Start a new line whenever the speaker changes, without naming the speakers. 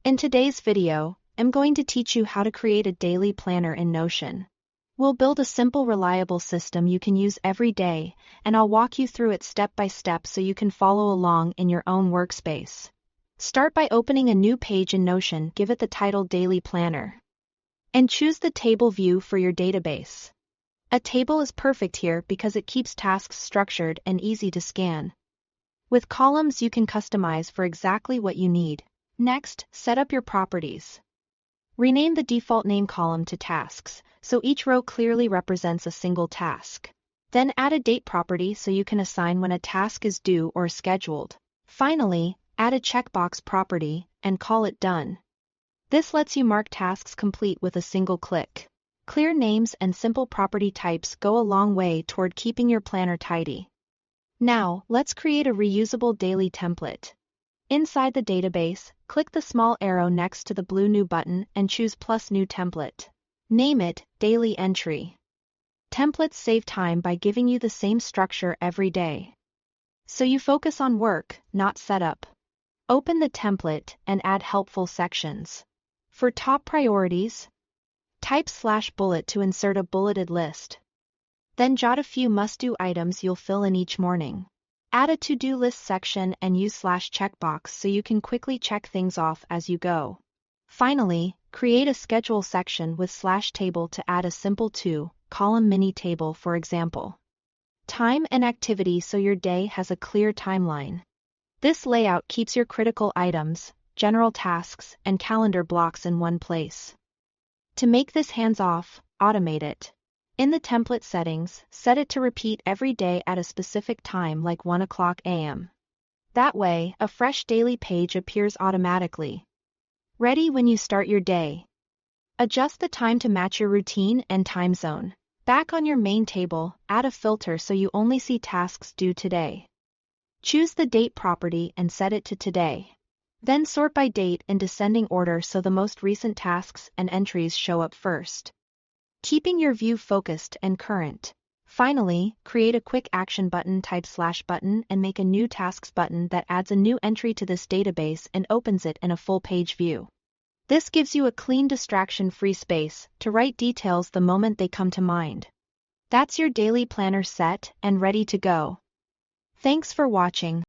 In today's video, I'm going to teach you how to create a daily planner in Notion. We'll build a simple, reliable system you can use every day, and I'll walk you through it step by step so you can follow along in your own workspace. Start by opening a new page in Notion, give it the title Daily Planner, and choose the table view for your database. A table is perfect here because it keeps tasks structured and easy to scan. With columns you can customize for exactly what you need. Next, set up your properties. Rename the default name column to Tasks, so each row clearly represents a single task. Then add a date property so you can assign when a task is due or scheduled. Finally, add a checkbox property and call it Done. This lets you mark tasks complete with a single click. Clear names and simple property types go a long way toward keeping your planner tidy. Now, let's create a reusable daily template. Inside the database, click the small arrow next to the blue New button and choose Plus New Template. Name it Daily Entry. Templates save time by giving you the same structure every day, so you focus on work, not setup. Open the template and add helpful sections. For top priorities, type /bullet to insert a bulleted list. Then jot a few must-do items you'll fill in each morning. Add a to-do list section and use /checkbox so you can quickly check things off as you go. Finally, create a schedule section with /table to add a simple two-column mini table, for example, time and activity, so your day has a clear timeline. This layout keeps your critical items, general tasks, and calendar blocks in one place. To make this hands-off, automate it. In the template settings, set it to repeat every day at a specific time like 1:00 a.m. That way, a fresh daily page appears automatically, ready when you start your day. Adjust the time to match your routine and time zone. Back on your main table, add a filter so you only see tasks due today. Choose the date property and set it to today. Then sort by date in descending order so the most recent tasks and entries show up first, keeping your view focused and current. Finally, create a quick action button, type /button and make a new tasks button that adds a new entry to this database and opens it in a full page view. This gives you a clean, distraction-free space to write details the moment they come to mind. That's your daily planner set and ready to go. Thanks for watching.